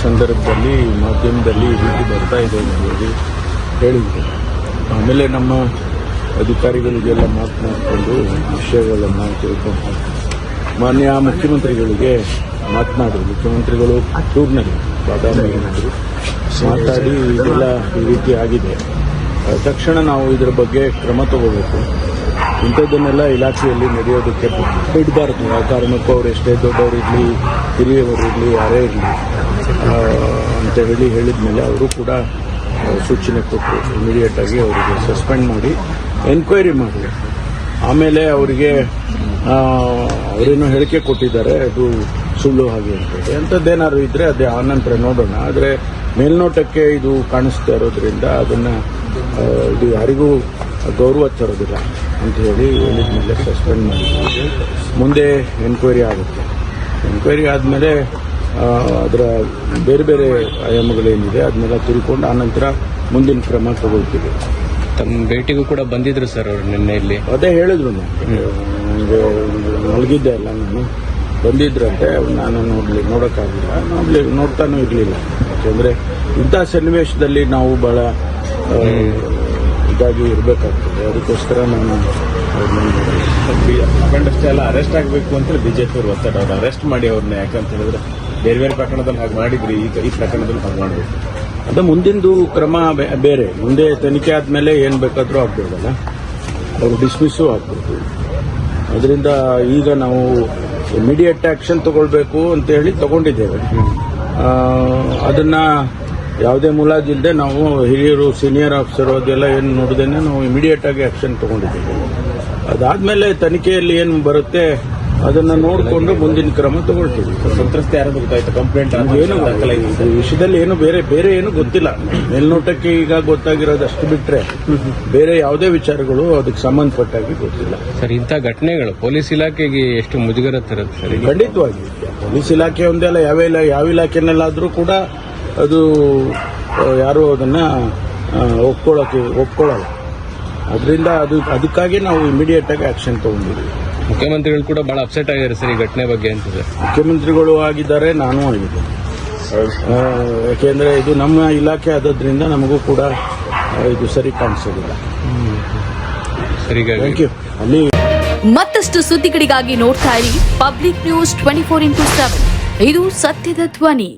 ಸಂದರ್ಭದಲ್ಲಿ ಮಾಧ್ಯಮದಲ್ಲಿ ಈ ರೀತಿ ಬರ್ತಾ ಇದೆ ಅಂತ ಹೇಳಿ ಹೇಳಿದ್ರು. ಆಮೇಲೆ ನಮ್ಮ ಅಧಿಕಾರಿಗಳಿಗೆಲ್ಲ ಮಾತನಾಡಿಕೊಂಡು ವಿಷಯಗಳನ್ನು ತಿಳ್ಕೊಂಡು ಮಾನ್ಯ ಮುಖ್ಯಮಂತ್ರಿಗಳಿಗೆ ಮಾತನಾಡಿದ್ರು. ಮುಖ್ಯಮಂತ್ರಿಗಳು ಟೂರ್ನಲ್ಲಿ ಬಾದಾಮಿ ಮಾತಾಡಿ ಇದೆಲ್ಲ ಈ ರೀತಿ ಆಗಿದೆ, ತಕ್ಷಣ ನಾವು ಇದರ ಬಗ್ಗೆ ಕ್ರಮ ತಗೋಬೇಕು, ಇಂಥದ್ದನ್ನೆಲ್ಲ ಇಲಾಖೆಯಲ್ಲಿ ನಡೆಯೋದಕ್ಕೆ ಬಿಡಬಾರ್ದು. ಆ ಕಾರಣಕ್ಕೂ ಅವ್ರು ಎಷ್ಟೇ ದೊಡ್ಡವರಿರಲಿ, ಹಿರಿಯವರಿರಲಿ, ಯಾರೇ ಇರಲಿ ಅಂತ ಹೇಳಿದ ಮೇಲೆ ಅವರು ಕೂಡ ಸೂಚನೆ ಕೊಟ್ಟರು. ಇಮಿಡಿಯೇಟಾಗಿ ಅವರಿಗೆ ಸಸ್ಪೆಂಡ್ ಮಾಡಿ ಎನ್ಕ್ವೈರಿ ಮಾಡಿ ಆಮೇಲೆ ಅವರಿಗೆ ಅವರೇನೋ ಹೇಳಿಕೆ ಕೊಟ್ಟಿದ್ದಾರೆ, ಅದು ಸುಳ್ಳು ಹಾಗೆ ಅಂತೇಳಿ. ಅಂಥದ್ದೇನಾದ್ರು ಇದ್ದರೆ ಅದೇ ಆನಂತರ ನೋಡೋಣ. ಆದರೆ ಮೇಲ್ನೋಟಕ್ಕೆ ಇದು ಕಾಣಿಸ್ತಾ ಇರೋದ್ರಿಂದ ಅದನ್ನು ಇದು ಯಾರಿಗೂ ಗೌರವ ತರೋದಿಲ್ಲ ಅಂತ ಹೇಳಿ ಹೇಳಿದ ಮೇಲೆ ಸಸ್ಪೆಂಡ್ ಮಾಡಿ ಮುಂದೆ ಎನ್ಕ್ವೈರಿ ಆಗುತ್ತೆ. ಎನ್ಕ್ವೈರಿ ಆದಮೇಲೆ ಅದರ ಬೇರೆ ಬೇರೆ ಆಯಾಮಗಳೇನಿದೆ ಅದನ್ನೆಲ್ಲ ತಿಳ್ಕೊಂಡು ಆನಂತರ ಮುಂದಿನ ಕ್ರಮ ತಗೊಳ್ತೀವಿ. ತಮ್ಮ ಭೇಟಿಗೂ ಕೂಡ ಬಂದಿದ್ರು ಸರ್ ಅವರು ನಿನ್ನೆ ಇಲ್ಲಿ. ಅದೇ ಹೇಳಿದ್ರು, ನನಗೆ ಮಲಗಿದ್ದೆ ಅಲ್ಲ ನಾನು, ಬಂದಿದ್ರಂತೆ. ನಾನು ನೋಡೋಕ್ಕಾಗಲಿಲ್ಲ, ನೋಡ್ತಾನೂ ಇರಲಿಲ್ಲ. ಯಾಕೆಂದರೆ ಇಂಥ ಸನ್ನಿವೇಶದಲ್ಲಿ ನಾವು ಭಾಳ ಇದಾಗಿ ಇರಬೇಕಾಗ್ತದೆ. ಅದಕ್ಕೋಸ್ಕರ ನಾನು ಅಷ್ಟೇ ಎಲ್ಲ ಅರೆಸ್ಟ್ ಆಗಬೇಕು ಅಂತ ಬಿಜೆಪಿ ಅವರು ಒತ್ತಡ, ಅವ್ರು ಅರೆಸ್ಟ್ ಮಾಡಿ ಅವ್ರನ್ನ. ಯಾಕಂತ ಹೇಳಿದ್ರೆ ಬೇರೆ ಬೇರೆ ಪ್ರಕರಣದಲ್ಲಿ ಹಾಗೆ ಮಾಡಿದ್ರಿ, ಈ ಪ್ರಕರಣದಲ್ಲಿ ಹಾಗೆ ಮಾಡಬೇಕು. ಅದು ಮುಂದಿಂದು ಕ್ರಮ ಬೇರೆ. ಮುಂದೆ ತನಿಖೆ ಆದಮೇಲೆ ಏನು ಬೇಕಾದರೂ ಆಗ್ಬೋದಲ್ಲ, ಅವರು ಡಿಸ್ಮಿಸ್ಸು ಆಗ್ಬೋದು. ಅದರಿಂದ ಈಗ ನಾವು ಇಮಿಡಿಯೇಟ್ ಆಕ್ಷನ್ ತಗೊಳ್ಬೇಕು ಅಂತ ಹೇಳಿ ತಗೊಂಡಿದ್ದೇವೆ. ಅದನ್ನು ಯಾವುದೇ ಮುಲಾಜಿಲ್ಲದೆ ನಾವು ಹಿರಿಯರು, ಸೀನಿಯರ್ ಆಫೀಸರು ಅದೆಲ್ಲ ಏನು ನೋಡಿದೇನೆ ನಾವು ಇಮಿಡಿಯೇಟ್ ಆಗಿ ಆಕ್ಷನ್ ತಗೊಂಡಿದ್ದೇವೆ. ಅದಾದಮೇಲೆ ತನಿಖೆಯಲ್ಲಿ ಏನು ಬರುತ್ತೆ ಅದನ್ನು ನೋಡಿಕೊಂಡು ಮುಂದಿನ ಕ್ರಮ ತಗೊಳ್ತೀವಿ. ಸಂತ್ರಸ್ತೆ ಯಾರು ಗೊತ್ತಾಯ್ತು, ಕಂಪ್ಲೇಂಟ್ ಏನು ಈ ವಿಷಯದಲ್ಲಿ ಏನು ಬೇರೆ ಏನು ಗೊತ್ತಿಲ್ಲ. ಮೇಲ್ನೋಟಕ್ಕೆ ಈಗ ಗೊತ್ತಾಗಿರೋದು ಅಷ್ಟು ಬಿಟ್ಟರೆ ಬೇರೆ ಯಾವುದೇ ವಿಚಾರಗಳು ಅದಕ್ಕೆ ಸಂಬಂಧಪಟ್ಟಾಗಿ ಗೊತ್ತಿಲ್ಲ. ಸರ್, ಇಂಥ ಘಟನೆಗಳು ಪೊಲೀಸ್ ಇಲಾಖೆಗೆ ಎಷ್ಟು ಮುಜುಗರ ತರುತ್ತೆ ಸರ್? ಖಂಡಿತವಾಗಿ ಪೊಲೀಸ್ ಇಲಾಖೆ ಒಂದೆಲ್ಲ ಯಾವ ಇಲಾಖೆನಲ್ಲಾದರೂ ಕೂಡ ಅದು ಯಾರು ಅದನ್ನು ಒಪ್ಕೊಳ್ಳಲ್ಲ. ಅದರಿಂದ ಅದಕ್ಕಾಗಿ ನಾವು ಇಮಿಡಿಯೇಟ್ ಆಗಿ ಆಕ್ಷನ್ ತಗೊಂಡಿದ್ದೀವಿ. ಮುಖ್ಯಮಂತ್ರಿಗಳು ಕೂಡ ಬಹಳ ಅಪ್ಸೆಟ್ ಆಗಿದ್ದಾರೆ ಸರ್ ಈ ಘಟನೆ ಬಗ್ಗೆ ಅಂತ ಸರ್. ಮುಖ್ಯಮಂತ್ರಿಗಳು ಆಗಿದ್ದಾರೆ, ನಾನು ಆಗಿದ್ದೇನೆ. ಯಾಕೆಂದರೆ ಇದು ನಮ್ಮ ಇಲಾಖೆ ಆದದ್ರಿಂದ ನಮಗೂ ಕೂಡ ಇದು ಸರಿ ಕಾಣಿಸೋದಿಲ್ಲ. ಸರಿ, ಥ್ಯಾಂಕ್ ಯು. ಅಲ್ಲಿ ಮತ್ತಷ್ಟು ಸುದ್ದಿಗಳಿಗಾಗಿ ನೋಡ್ತಾ ಇರಿ ಪಬ್ಲಿಕ್ ನ್ಯೂಸ್ 24x7. ಇದು ಸತ್ಯದ ಧ್ವನಿ.